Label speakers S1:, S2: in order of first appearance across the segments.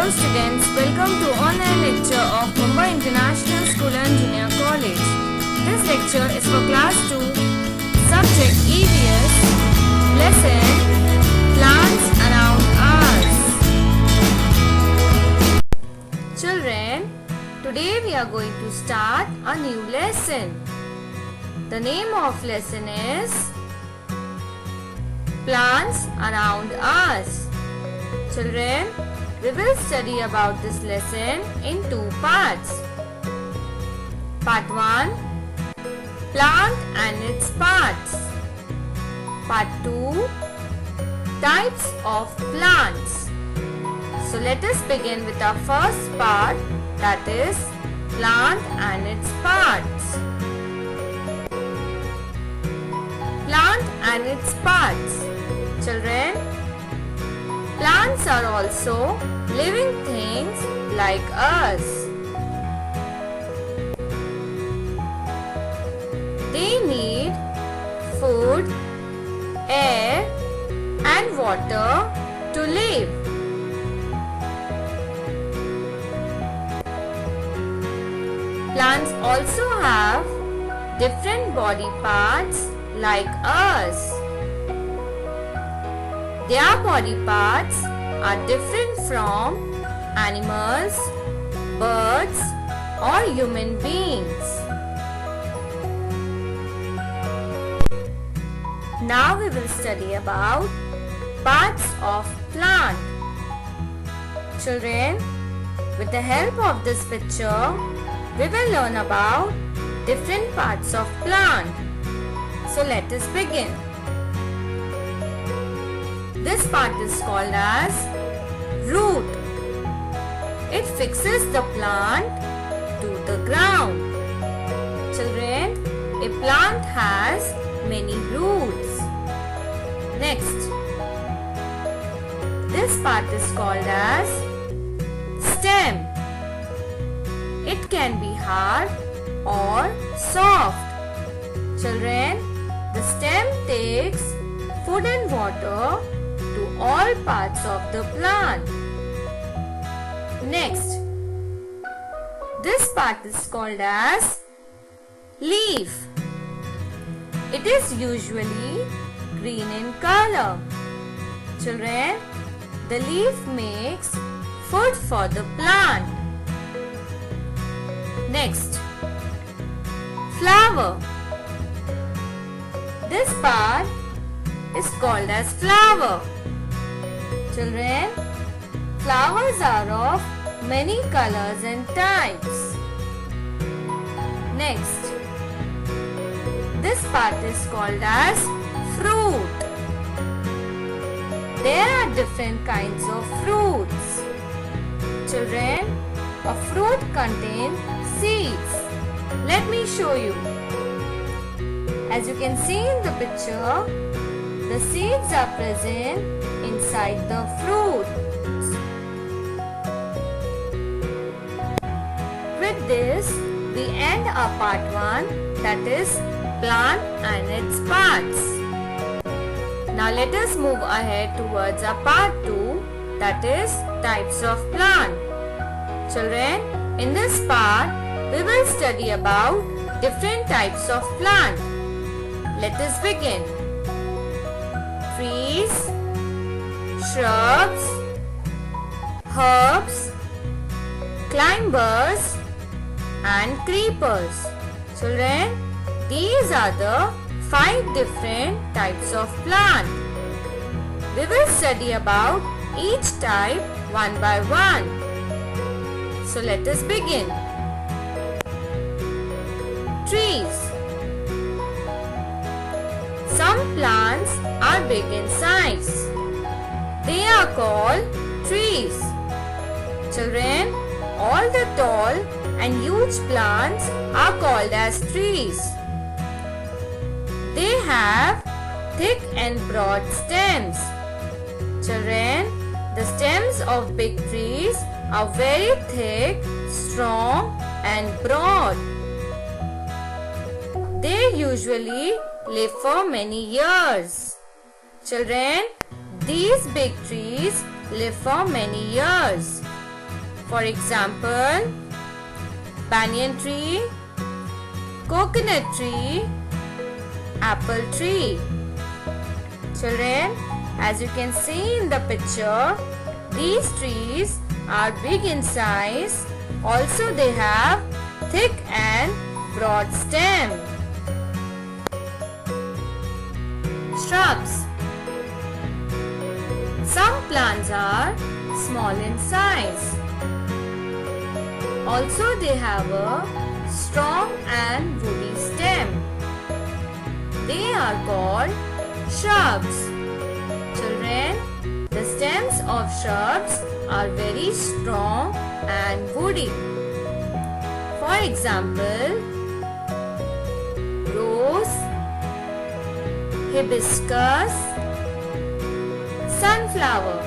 S1: Hello students, welcome to online lecture of Mumbai International School and Junior College. This lecture is for class 2, subject EVS, lesson Plants Around Us. Children, today we are going to start a new lesson. The name of lesson is Plants Around Us. Children, we will study about this lesson in two parts. Part 1, Plant and its parts. Part 2, Types of plants. So let us begin with our first part, that is Plant and its parts. Plant and its parts. Children, plants are also living things like us. They need food, air, and water to live. Plants also have different body parts like us. Their body parts are different from animals, birds, or human beings. Now we will study about parts of plant. Children, with the help of this picture, we will learn about different parts of plant. So let us begin. This part is called as root. It fixes the plant to the ground. Children, a plant has many roots. Next, this part is called as stem. It can be hard or soft. Children, the stem takes food and water to all parts of the plant. Next, this part is called as leaf. It is usually green in color. Children, the leaf makes food for the plant. Next, flower. This part is called as flower. Children, flowers are of many colors and types. Next, this part is called as fruit. There are different kinds of fruits. Children, a fruit contains seeds. Let me show you. As you can see in the picture, the seeds are present inside the fruit. With this, we end our part 1, that is plant and its parts. Now let us move ahead towards our part 2, that is types of plant. Children, in this part, we will study about different types of plant. Let us begin. Trees, shrubs, herbs, climbers, and creepers. Children, these are the 5 different types of plant. We will study about each type one by one. So let us begin. Trees. Some plants are big in size. They are called trees. Children, all the tall and huge plants are called as trees. They have thick and broad stems. Children, the stems of big trees are very thick, strong, and broad. They usually live for many years. Children, these big trees live for many years. For example, banyan tree, coconut tree, apple tree. Children, as you can see in the picture, these trees are big in size. Also, they have thick and broad stem. Shrubs. Some plants are small in size. Also, they have a strong and woody stem. They are called shrubs. Children, the stems of shrubs are very strong and woody. For example, rose, hibiscus, sunflower.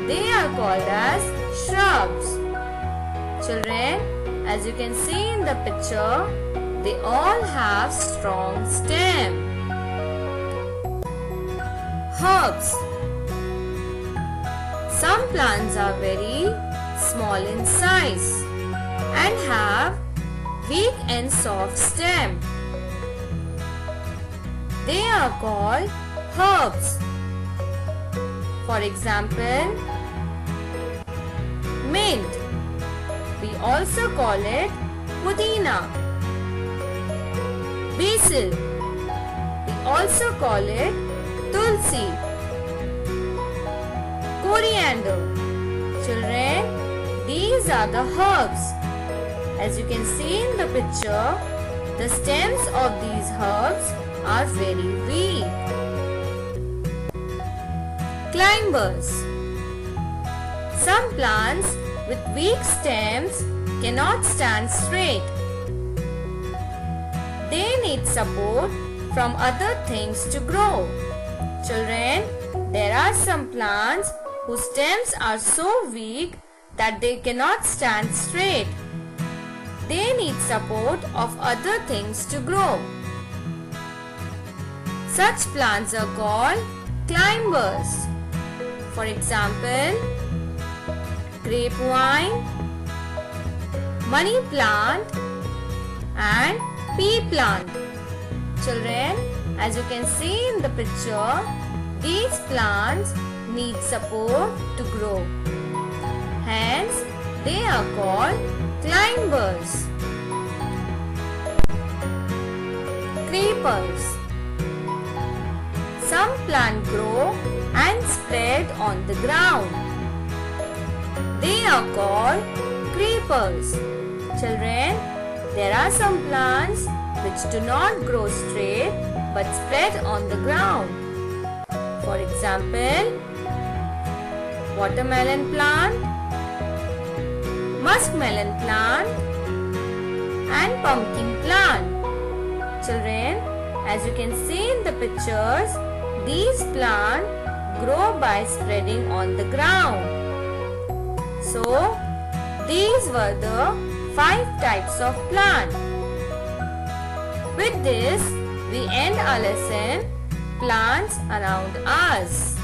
S1: They are called as shrubs. Children, as you can see in the picture, they all have strong stem. Herbs. Some plants are very small in size and have weak and soft stem. They are called herbs. For example, mint. We also call it pudina. Basil. We also call it tulsi. Coriander. Children, these are the herbs. As you can see in the picture, the stems of these herbs are very weak. Climbers. Some plants with weak stems cannot stand straight. They need support from other things to grow. Children, there are some plants whose stems are so weak that they cannot stand straight. They need support of other things to grow. Such plants are called climbers. For example, grapevine, money plant and pea plant. Children, as you can see in the picture, these plants need support to grow. Hence, they are called climbers. Creepers. Some plants grow and spread on the ground. They are called creepers. Children, there are some plants which do not grow straight but spread on the ground. For example, watermelon plant, muskmelon plant and pumpkin plant. Children, as you can see in the pictures, these plants grow by spreading on the ground. So, these were the 5 types of plant. With this, we end our lesson, Plants Around Us.